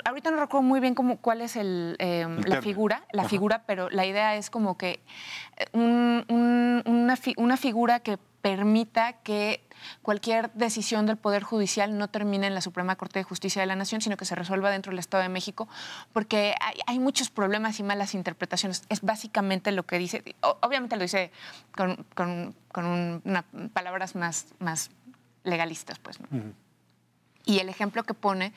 ahorita no recuerdo muy bien cuál es la figura, pero la idea es como que una figura que permita que cualquier decisión del Poder Judicial no termine en la Suprema Corte de Justicia de la Nación, sino que se resuelva dentro del Estado de México, porque hay muchos problemas y malas interpretaciones. Es básicamente lo que dice. Obviamente lo dice con palabras más legalistas, pues, ¿no? Uh-huh. Y el ejemplo que pone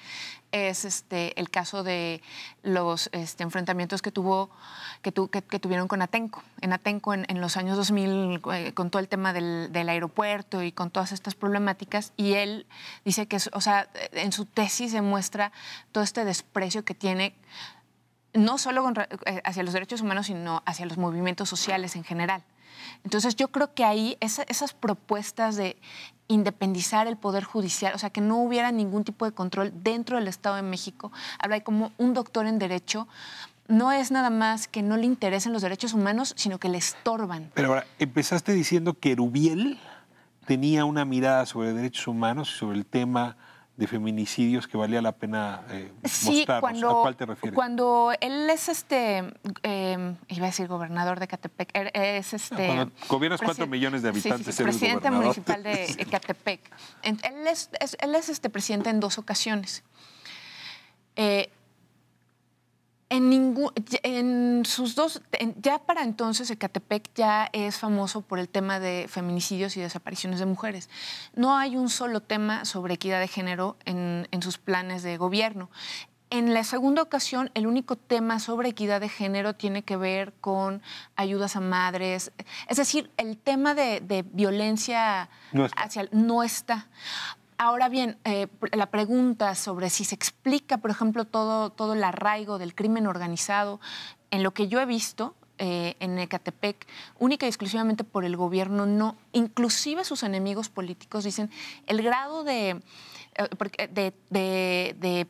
es el caso de los enfrentamientos que tuvieron con Atenco. En Atenco, en los años 2000, con todo el tema del aeropuerto y con todas estas problemáticas. Y él dice que, en su tesis demuestra todo este desprecio que tiene, no solo hacia los derechos humanos, sino hacia los movimientos sociales en general. Entonces, yo creo que ahí esas propuestas de independizar el Poder Judicial, o sea, que no hubiera ningún tipo de control dentro del Estado de México, habla de como un doctor en Derecho, no es nada más que no le interesen los derechos humanos, sino que le estorban. Pero ahora, empezaste diciendo que Erubiel tenía una mirada sobre derechos humanos y sobre el tema de feminicidios que valía la pena mostrarnos. ¿A cuál te refieres? Cuando él es iba a decir gobernador de Ecatepec, cuando gobiernas 4 millones de habitantes, sí, presidente municipal de Ecatepec. Él es presidente en 2 ocasiones. En sus dos, ya para entonces Ecatepec ya es famoso por el tema de feminicidios y desapariciones de mujeres. No hay un solo tema sobre equidad de género en sus planes de gobierno. En la segunda ocasión, el único tema sobre equidad de género tiene que ver con ayudas a madres. Es decir, el tema de violencia no está. Ahora bien, la pregunta sobre si se explica, por ejemplo, todo el arraigo del crimen organizado, en lo que yo he visto en Ecatepec, única y exclusivamente por el gobierno, no. Inclusive sus enemigos políticos dicen el grado de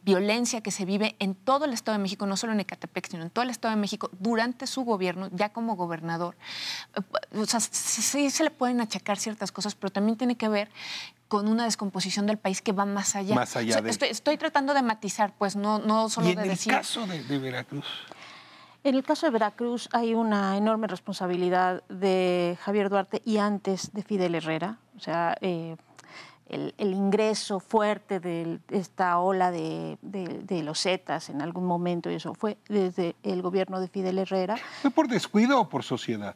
violencia que se vive en todo el Estado de México, no solo en Ecatepec, sino en todo el Estado de México, durante su gobierno, ya como gobernador. O sea, sí se le pueden achacar ciertas cosas, pero también tiene que ver con una descomposición del país que va más allá. Más allá estoy tratando de matizar, pues no solo de decir... ¿Y en el caso de Veracruz? En el caso de Veracruz hay una enorme responsabilidad de Javier Duarte y antes de Fidel Herrera. O sea, el ingreso fuerte de esta ola de los Zetas en algún momento, y eso fue desde el gobierno de Fidel Herrera. ¿Fue por descuido o por sociedad?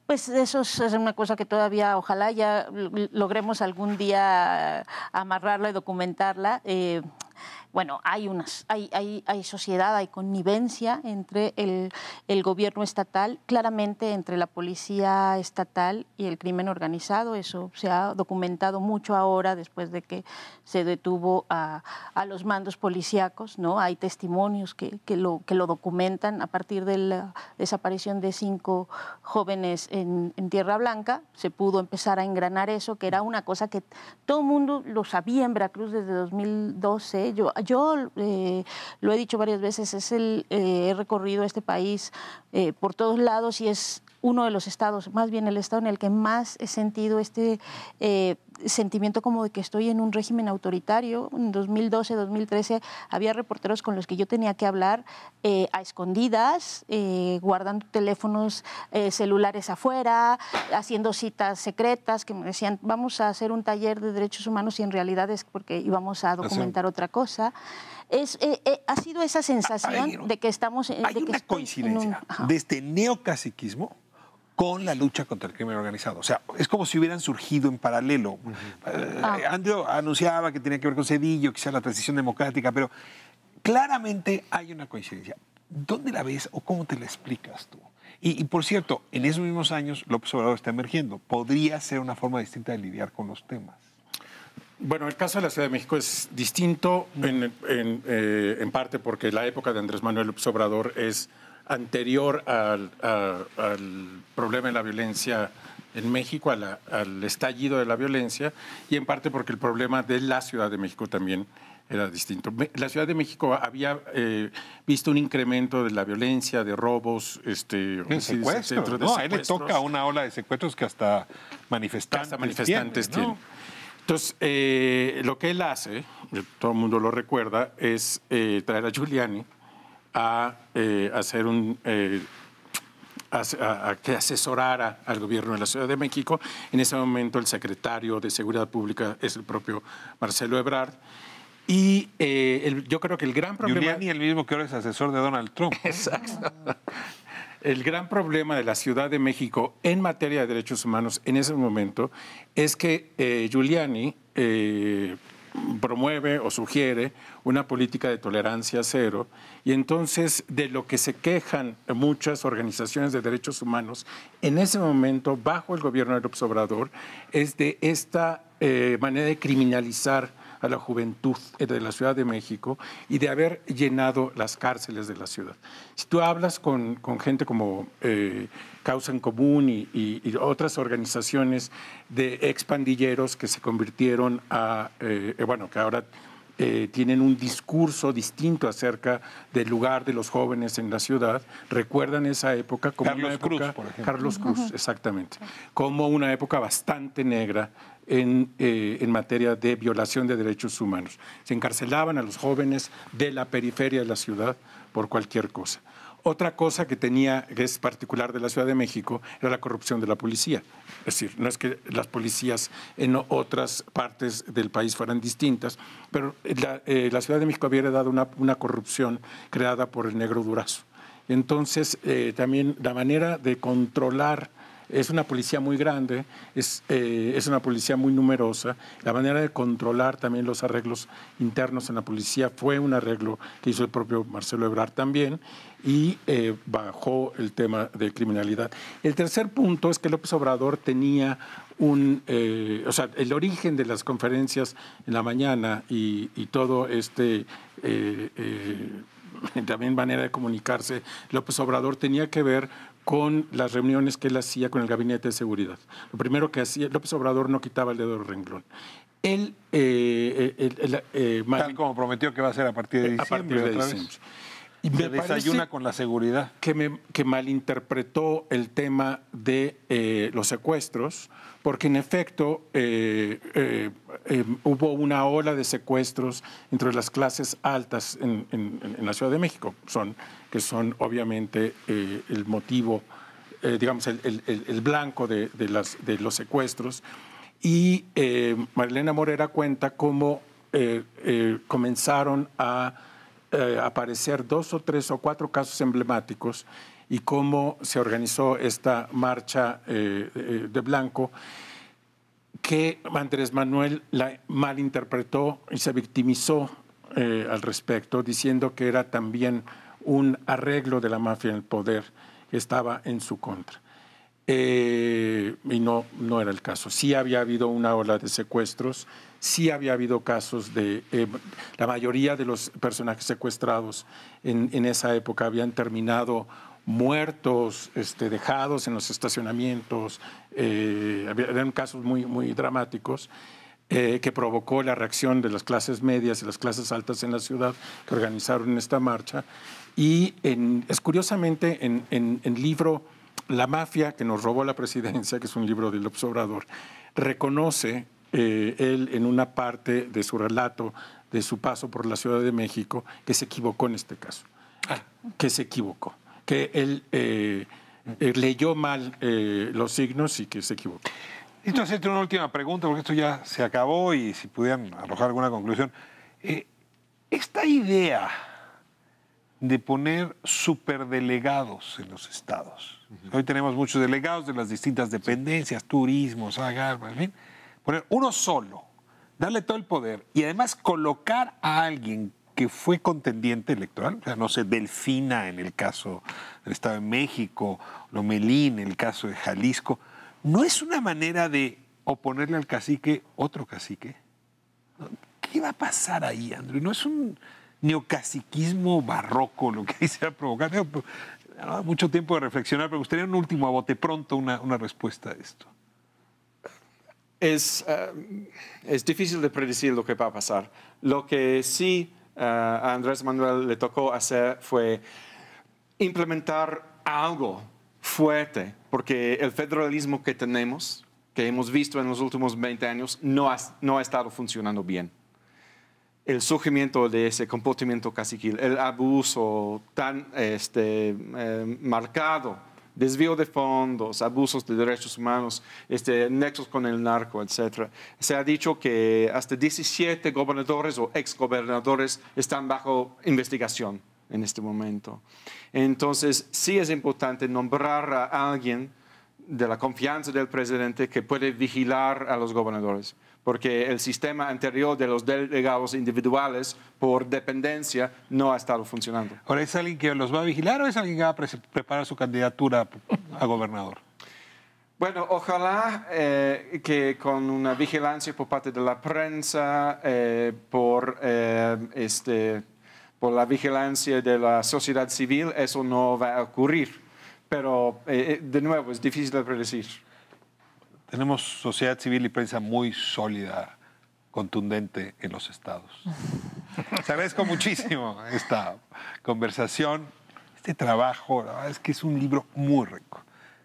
Pues eso es una cosa que todavía, ojalá ya logremos algún día amarrarla y documentarla. bueno, hay sociedad, hay connivencia entre el gobierno estatal, claramente entre la policía estatal y el crimen organizado. Eso se ha documentado mucho ahora después de que se detuvo a los mandos policíacos, ¿no? Hay testimonios que lo documentan a partir de la desaparición de 5 jóvenes en Tierra Blanca. Se pudo empezar a engranar eso, que era una cosa que todo el mundo lo sabía en Veracruz desde 2012. Yo lo he dicho varias veces, he recorrido este país por todos lados y es uno de los estados, más bien el estado en el que más he sentido este sentimiento como de que estoy en un régimen autoritario. En 2012, 2013 había reporteros con los que yo tenía que hablar a escondidas, guardando teléfonos celulares afuera, haciendo citas secretas que me decían, vamos a hacer un taller de derechos humanos y en realidad es porque íbamos a documentar otra cosa. Ha sido esa sensación de que estamos... Hay una coincidencia de este neocaciquismo con la lucha contra el crimen organizado. O sea, es como si hubieran surgido en paralelo. Andrew anunciaba que tenía que ver con Zedillo, quizá la transición democrática, pero claramente hay una coincidencia. ¿Dónde la ves o cómo te la explicas tú? Y por cierto, en esos mismos años López Obrador está emergiendo. ¿Podría ser una forma distinta de lidiar con los temas? Bueno, el caso de la Ciudad de México es distinto en parte porque la época de Andrés Manuel López Obrador es anterior al problema de la violencia en México, al estallido de la violencia, y en parte porque el problema de la Ciudad de México también era distinto. La Ciudad de México había visto un incremento de la violencia, de robos, secuestros, ¿no? A él le toca una ola de secuestros que hasta manifestantes tienen. Entonces, lo que él hace, todo el mundo lo recuerda, es traer a Giuliani a hacer a que asesorara al gobierno de la Ciudad de México. En ese momento el secretario de Seguridad Pública es el propio Marcelo Ebrard. Y yo creo que el gran problema... Giuliani, el mismo que ahora es asesor de Donald Trump. Exacto. El gran problema de la Ciudad de México en materia de derechos humanos en ese momento es que Giuliani promueve o sugiere una política de tolerancia cero, y entonces de lo que se quejan muchas organizaciones de derechos humanos en ese momento bajo el gobierno de López Obrador es de esta manera de criminalizar a la juventud de la Ciudad de México y de haber llenado las cárceles de la ciudad. Si tú hablas con gente como Causa en Común y otras organizaciones de expandilleros que se convirtieron que ahora tienen un discurso distinto acerca del lugar de los jóvenes en la ciudad, recuerdan esa época como Carlos una época, Cruz, por ejemplo. Carlos Cruz, exactamente, como una época bastante negra en materia de violación de derechos humanos. Se encarcelaban a los jóvenes de la periferia de la ciudad por cualquier cosa. Otra cosa que es particular de la Ciudad de México, era la corrupción de la policía. Es decir, no es que las policías en otras partes del país fueran distintas, pero la Ciudad de México había heredado una corrupción creada por el Negro Durazo. Entonces, también la manera de controlar, es una policía muy grande, es una policía muy numerosa. La manera de controlar también los arreglos internos en la policía fue un arreglo que hizo el propio Marcelo Ebrard también, y bajó el tema de criminalidad. El tercer punto es que López Obrador tenía el origen de las conferencias en la mañana y todo también manera de comunicarse, López Obrador tenía que ver con las reuniones que él hacía con el Gabinete de Seguridad. Lo primero que hacía, López Obrador no quitaba el dedo del renglón. Él, tal como prometió que va a ser a partir de diciembre. Y me desayuna con la seguridad. Que malinterpretó el tema de los secuestros, porque en efecto hubo una ola de secuestros entre las clases altas en la Ciudad de México, que son obviamente el motivo, digamos, el blanco de los secuestros. Y Marilena Morera cuenta cómo comenzaron a aparecer 2 o 3 o 4 casos emblemáticos y cómo se organizó esta marcha de blanco, que Andrés Manuel la malinterpretó y se victimizó al respecto, diciendo que era también un arreglo de la mafia en el poder que estaba en su contra. Y no era el caso. Sí había habido una ola de secuestros, sí había habido casos de... la mayoría de los personajes secuestrados en esa época habían terminado muertos, dejados en los estacionamientos. Eran casos muy, muy dramáticos que provocó la reacción de las clases medias y las clases altas en la ciudad que organizaron esta marcha. Y es curiosamente en el libro La mafia que nos robó la presidencia, que es un libro de López Obrador, reconoce él en una parte de su relato de su paso por la Ciudad de México que se equivocó en este caso, que se equivocó, que él leyó mal los signos y que se equivocó. Necesito hacerte una última pregunta, porque esto ya se acabó y si pudieran arrojar alguna conclusión. Esta idea de poner superdelegados en los estados. Hoy tenemos muchos delegados de las distintas dependencias, turismo, Zagarpa, en fin. Poner uno solo, darle todo el poder y además colocar a alguien que fue contendiente electoral, o sea, no sé, Delfina en el caso del Estado de México, Lomelín en el caso de Jalisco, ¿no es una manera de oponerle al cacique otro cacique? ¿Qué va a pasar ahí, Andrew? ¿No es un neocaciquismo barroco lo que dice a provocar? No, mucho tiempo de reflexionar, pero me gustaría un último a bote pronto una respuesta a esto. Es difícil de predecir lo que va a pasar. Lo que sí a Andrés Manuel le tocó hacer fue implementar algo fuerte, porque el federalismo que tenemos, que hemos visto en los últimos 20 años, no ha estado funcionando bien. El surgimiento de ese comportamiento caciquil, el abuso tan marcado, desvío de fondos, abusos de derechos humanos, nexos con el narco, etc. Se ha dicho que hasta 17 gobernadores o exgobernadores están bajo investigación en este momento. Entonces, sí es importante nombrar a alguien de la confianza del presidente que puede vigilar a los gobernadores, porque el sistema anterior de los delegados individuales por dependencia no ha estado funcionando. ¿Ahora es alguien que los va a vigilar o es alguien que va a preparar su candidatura a gobernador? Bueno, ojalá que con una vigilancia por parte de la prensa, por la vigilancia de la sociedad civil, eso no va a ocurrir. Pero, de nuevo, es difícil de predecir. Tenemos sociedad civil y prensa muy sólida, contundente en los estados. Les agradezco muchísimo esta conversación, este trabajo. La verdad es que es un libro muy rico.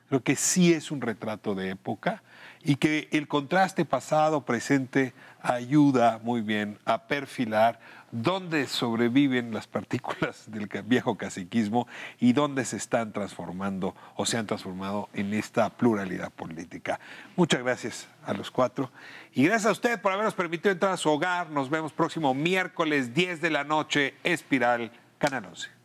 Creo que sí es un retrato de época y que el contraste pasado-presente ayuda muy bien a perfilar dónde sobreviven las partículas del viejo caciquismo y dónde se están transformando o se han transformado en esta pluralidad política. Muchas gracias a los cuatro y gracias a usted por habernos permitido entrar a su hogar. Nos vemos próximo miércoles 10 de la noche, Espiral, Canal 11.